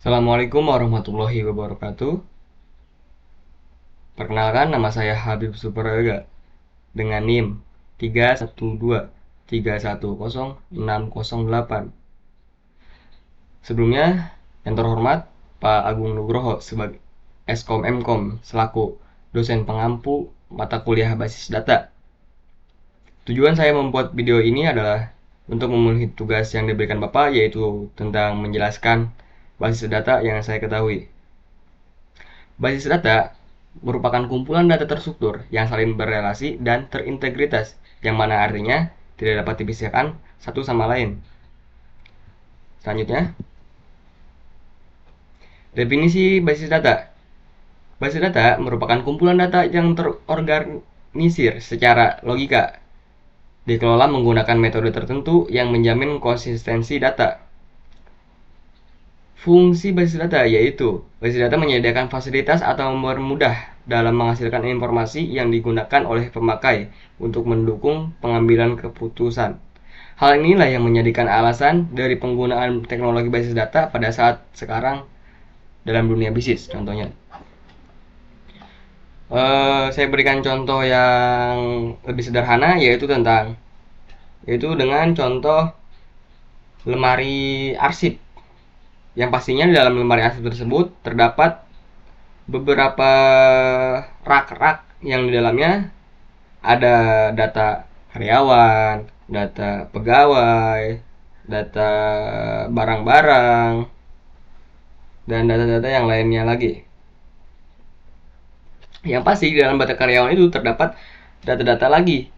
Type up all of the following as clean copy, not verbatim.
Assalamualaikum warahmatullahi wabarakatuh. Perkenalkan, nama saya Habib Superyoga dengan NIM 312310608. Sebelumnya, yang terhormat Pak Agung Nugroho sebagai Eskom Mkom selaku dosen pengampu mata kuliah basis data. Tujuan saya membuat video ini adalah untuk memenuhi tugas yang diberikan Bapak, yaitu tentang menjelaskan basis data yang saya ketahui. Basis data merupakan kumpulan data terstruktur yang saling berrelasi dan terintegritas, yang mana artinya tidak dapat dipisahkan satu sama lain. Selanjutnya, definisi basis data. Basis data merupakan kumpulan data yang terorganisir secara logika, dikelola menggunakan metode tertentu yang menjamin konsistensi data. Fungsi basis data yaitu basis data menyediakan fasilitas atau mempermudah dalam menghasilkan informasi yang digunakan oleh pemakai untuk mendukung pengambilan keputusan. Hal inilah yang menjadikan alasan dari penggunaan teknologi basis data pada saat sekarang dalam dunia bisnis. Contohnya, saya berikan contoh yang lebih sederhana, yaitu dengan contoh lemari arsip. Yang pastinya di dalam lemari arsip tersebut terdapat beberapa rak-rak yang di dalamnya ada data karyawan, data pegawai, data barang-barang, dan data-data yang lainnya lagi. Yang pasti di dalam data karyawan itu terdapat data-data lagi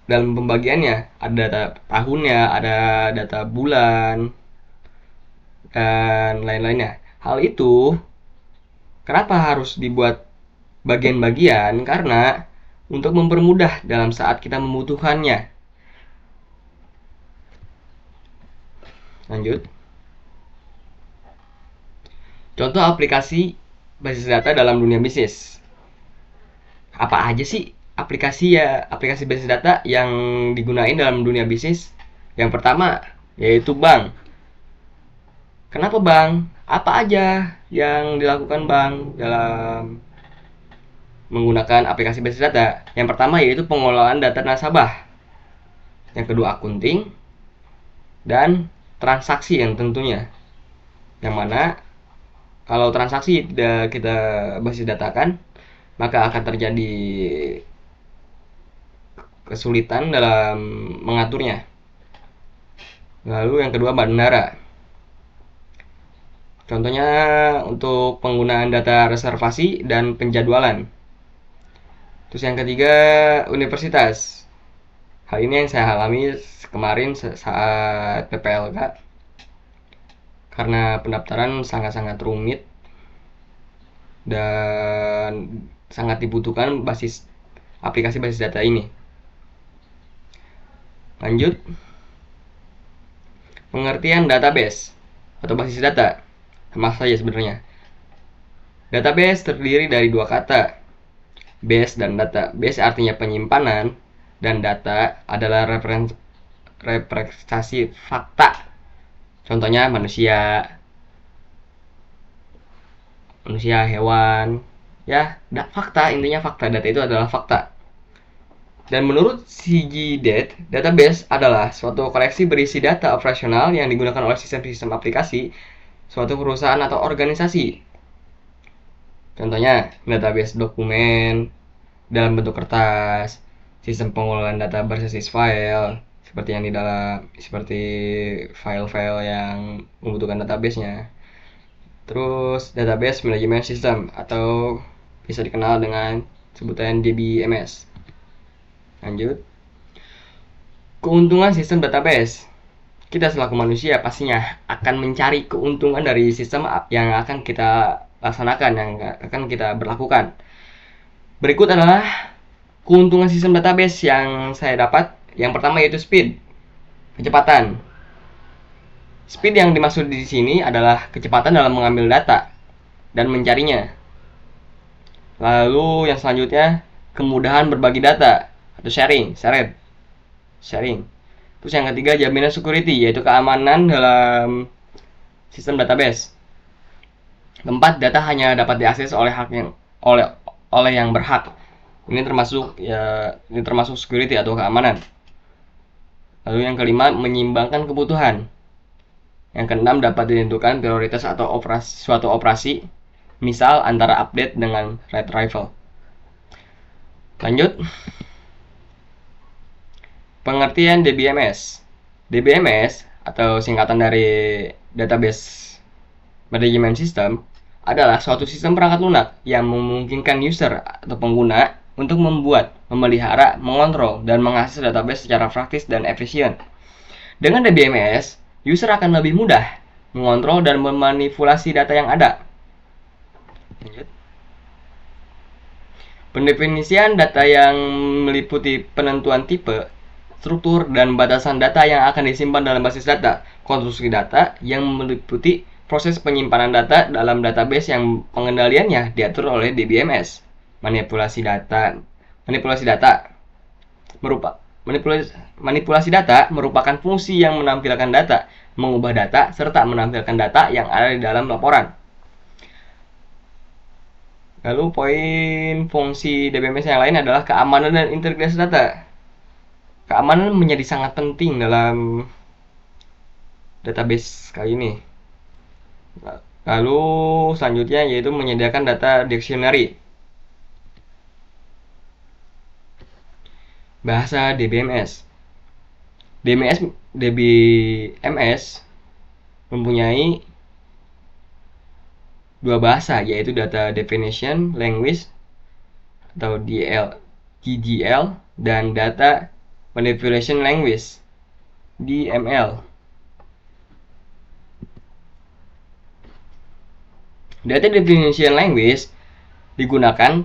dalam pembagiannya. Ada data tahunnya, ada data bulan, dan lain-lainnya. Hal itu kenapa harus dibuat bagian-bagian? Karena untuk mempermudah dalam saat kita membutuhkannya. Lanjut. Contoh aplikasi basis data dalam dunia bisnis. Apa aja sih aplikasi basis data yang digunain dalam dunia bisnis? Yang pertama yaitu bank. Kenapa bank? Apa aja yang dilakukan bank dalam menggunakan aplikasi basis data? Yang pertama yaitu pengelolaan data nasabah. Yang kedua akunting dan transaksi yang tentunya. Yang mana kalau transaksi tidak kita basis datakan, maka akan terjadi kesulitan dalam mengaturnya. Lalu yang kedua bandara. Contohnya untuk penggunaan data reservasi dan penjadwalan. Terus yang ketiga universitas. Hal ini yang saya alami kemarin saat PPLK. Karena pendaftaran sangat-sangat rumit dan sangat dibutuhkan aplikasi basis data ini. Lanjut. Pengertian database atau basis data. Sama saja sebenarnya. Database terdiri dari dua kata, base dan data. Base artinya penyimpanan, dan data adalah representasi fakta. Contohnya manusia, hewan, ya, fakta, intinya fakta. Data itu adalah fakta. Dan menurut CGDAT, database adalah suatu koleksi berisi data operasional yang digunakan oleh sistem-sistem aplikasi suatu perusahaan atau organisasi. Contohnya, database dokumen dalam bentuk kertas, sistem pengelolaan data berbasis file, seperti file-file yang membutuhkan database-nya. Terus, database management system atau bisa dikenal dengan sebutan DBMS. Lanjut. Keuntungan sistem database. Kita selaku manusia pastinya akan mencari keuntungan dari sistem yang akan kita laksanakan, yang akan kita berlakukan. Berikut adalah keuntungan sistem database yang saya dapat. Yang pertama yaitu speed, kecepatan. Speed yang dimaksud di sini adalah kecepatan dalam mengambil data dan mencarinya. Lalu yang selanjutnya, kemudahan berbagi data atau sharing. Terus yang ketiga, jaminan security, yaitu keamanan dalam sistem database. Keempat, data hanya dapat diakses oleh oleh yang berhak. Ini termasuk security atau keamanan. Lalu yang kelima, menyeimbangkan kebutuhan. Yang keenam, dapat ditentukan prioritas atau suatu operasi, misal antara update dengan retrieval. Lanjut. Pengertian DBMS. DBMS atau singkatan dari Database Management System adalah suatu sistem perangkat lunak yang memungkinkan user atau pengguna untuk membuat, memelihara, mengontrol, dan mengakses database secara praktis dan efisien. Dengan DBMS, user akan lebih mudah mengontrol dan memanipulasi data yang ada. Lanjut. Pendefinisian data yang meliputi penentuan tipe, struktur, dan batasan data yang akan disimpan dalam basis data. Konstruksi data yang meliputi proses penyimpanan data dalam database yang pengendaliannya diatur oleh DBMS. Manipulasi data merupakan fungsi yang menampilkan data, mengubah data, serta menampilkan data yang ada di dalam laporan. Lalu poin fungsi DBMS yang lain adalah keamanan dan integritas data. Keamanan menjadi sangat penting dalam database kali ini. Lalu selanjutnya yaitu menyediakan data dictionary. Bahasa DBMS. DBMS mempunyai dua bahasa, yaitu Data Definition Language atau DGL dan Data Manipulation Language DML. Data Definition Language digunakan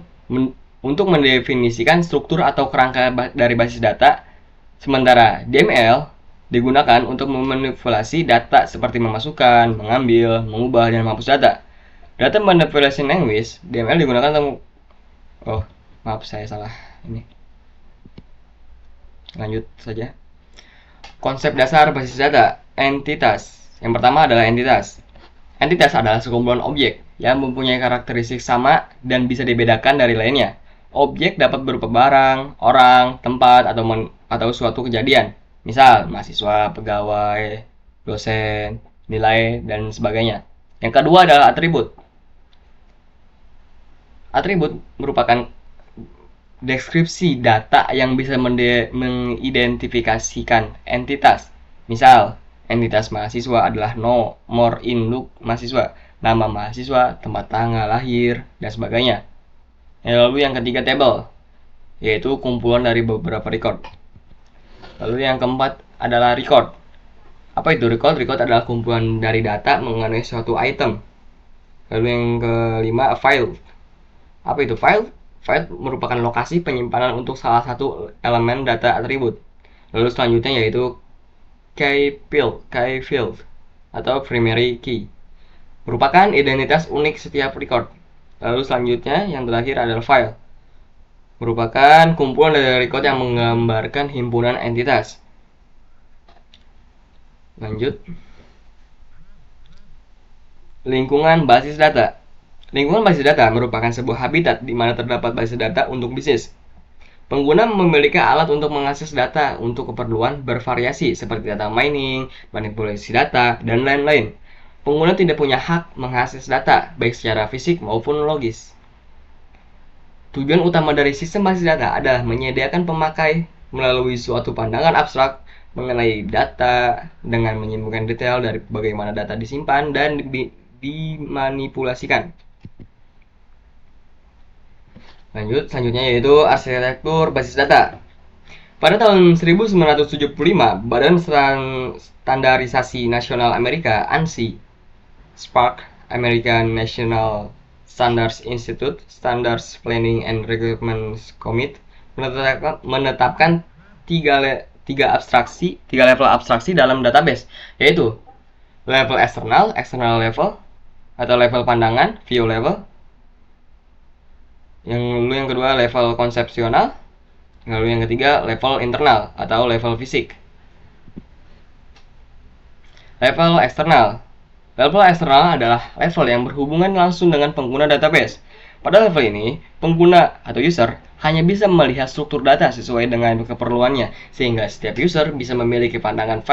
untuk mendefinisikan struktur atau kerangka dari basis data, sementara DML digunakan untuk memanipulasi data seperti memasukkan, mengambil, mengubah, dan menghapus data. Data Manipulation Language DML digunakan untuk saya salah ini. Lanjut saja. Konsep dasar basis data, entitas. Yang pertama adalah entitas. Entitas adalah sekumpulan objek yang mempunyai karakteristik sama dan bisa dibedakan dari lainnya. Objek dapat berupa barang, orang, tempat, atau suatu kejadian. Misal, mahasiswa, pegawai, dosen, nilai, dan sebagainya. Yang kedua adalah atribut. Atribut merupakan deskripsi data yang bisa mengidentifikasikan entitas. Misal, entitas mahasiswa adalah nomor induk mahasiswa, nama mahasiswa, tempat tanggal lahir, dan sebagainya. Lalu yang ketiga table, yaitu kumpulan dari beberapa record. Lalu yang keempat adalah record. Apa itu record? Record adalah kumpulan dari data mengenai suatu item. Lalu yang kelima file. Apa itu file? File merupakan lokasi penyimpanan untuk salah satu elemen data atribut. Lalu selanjutnya yaitu key field atau primary key, merupakan identitas unik setiap record. Lalu selanjutnya yang terakhir adalah file, merupakan kumpulan dari record yang menggambarkan himpunan entitas. Lanjut. Lingkungan basis data. Lingkungan basis data merupakan sebuah habitat di mana terdapat basis data untuk bisnis. Pengguna memiliki alat untuk mengakses data untuk keperluan bervariasi seperti data mining, manipulasi data, dan lain-lain. Pengguna tidak punya hak mengakses data, baik secara fisik maupun logis. Tujuan utama dari sistem basis data adalah menyediakan pemakai melalui suatu pandangan abstrak mengenai data dengan menyembuhkan detail dari bagaimana data disimpan dan dimanipulasikan. Lanjut, selanjutnya yaitu arsitektur basis data. Pada tahun 1975, Badan Standarisasi Nasional Amerika (ANSI), SPARC, American National Standards Institute, Standards Planning and Requirements Committee, menetapkan tiga level abstraksi dalam database, yaitu level external level, atau level pandangan, view level. Yang kedua level konsepsional. Lalu yang ketiga level internal atau level fisik. Level eksternal Level eksternal adalah level yang berhubungan langsung dengan pengguna database. Pada level ini, pengguna atau user hanya bisa melihat struktur data sesuai dengan keperluannya, sehingga setiap user bisa memiliki pemandangan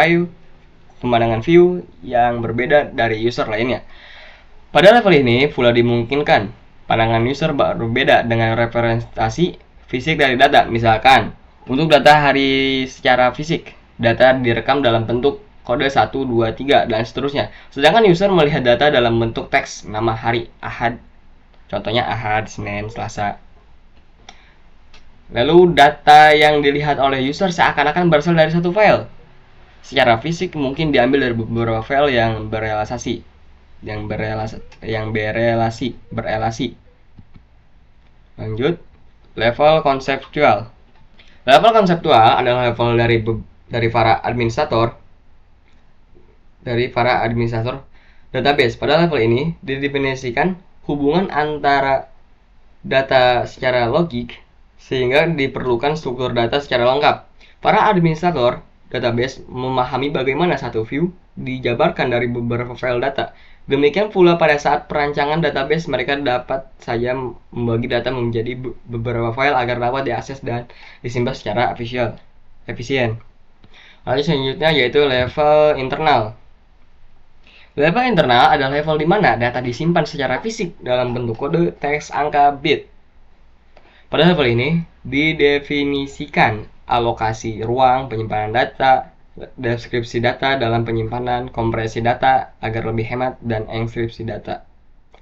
view yang berbeda dari user lainnya. Pada level ini pula dimungkinkan pandangan user berbeda dengan representasi fisik dari data. Misalkan, untuk data hari secara fisik, data direkam dalam bentuk kode 1, 2, 3, dan seterusnya. Sedangkan user melihat data dalam bentuk teks, nama hari, Ahad. Contohnya Ahad, Senin, Selasa. Lalu data yang dilihat oleh user seakan-akan berasal dari satu file. Secara fisik mungkin diambil dari beberapa file yang berelasi. Lanjut, level konseptual. Level konseptual adalah level dari para administrator database. Pada level ini didefinisikan hubungan antara data secara logik sehingga diperlukan struktur data secara lengkap. Para administrator database memahami bagaimana satu view dijabarkan dari beberapa file data. Demikian pula pada saat perancangan database, mereka dapat saja membagi data menjadi beberapa file agar dapat diakses dan disimpan secara efisien. Lalu selanjutnya yaitu level internal. Level internal adalah level di mana data disimpan secara fisik dalam bentuk kode, teks, angka, bit. Pada level ini didefinisikan alokasi ruang penyimpanan data, deskripsi data dalam penyimpanan, kompresi data agar lebih hemat, dan enkripsi data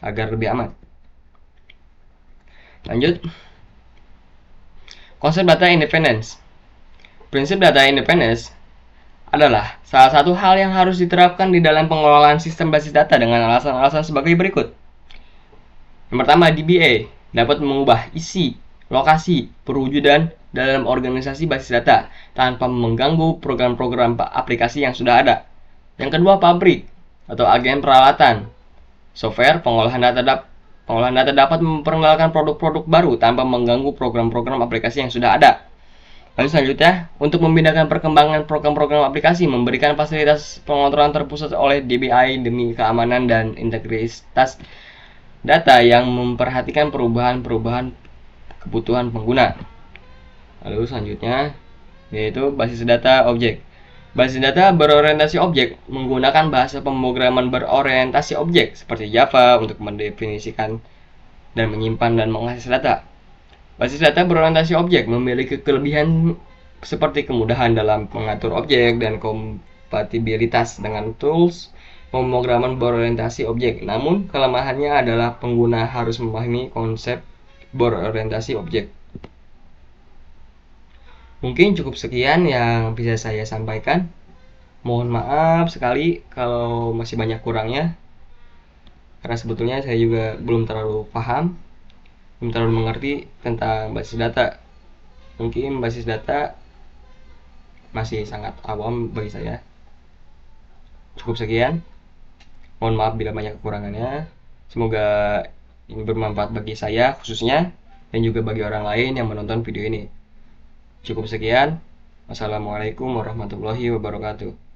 agar lebih aman. Lanjut, konsep data independence. Prinsip data independence adalah salah satu hal yang harus diterapkan di dalam pengelolaan sistem basis data dengan alasan-alasan sebagai berikut. Yang pertama, DBA dapat mengubah isi, lokasi, perwujudan dalam organisasi basis data tanpa mengganggu program-program aplikasi yang sudah ada. Yang kedua, pabrik atau agen peralatan. Software pengolahan data dapat memperkenalkan produk-produk baru tanpa mengganggu program-program aplikasi yang sudah ada. Lalu selanjutnya, untuk membedakan perkembangan program-program aplikasi, memberikan fasilitas pengontrolan terpusat oleh DBI demi keamanan dan integritas data yang memperhatikan perubahan-perubahan kebutuhan pengguna. Lalu selanjutnya yaitu basis data objek. Basis data berorientasi objek menggunakan bahasa pemrograman berorientasi objek seperti Java untuk mendefinisikan dan menyimpan dan mengakses data. Basis data berorientasi objek memiliki kelebihan seperti kemudahan dalam mengatur objek dan kompatibilitas dengan tools pemrograman berorientasi objek. Namun, kelemahannya adalah pengguna harus memahami konsep berorientasi objek. Mungkin cukup sekian yang bisa saya sampaikan. Mohon maaf sekali kalau masih banyak kurangnya, karena sebetulnya saya juga belum terlalu paham, belum terlalu mengerti tentang basis data. Mungkin basis data masih sangat awam bagi saya. Cukup sekian. Mohon maaf bila banyak kekurangannya. Semoga ini bermanfaat bagi saya khususnya dan juga bagi orang lain yang menonton video ini. Cukup sekian. Wassalamualaikum warahmatullahi wabarakatuh.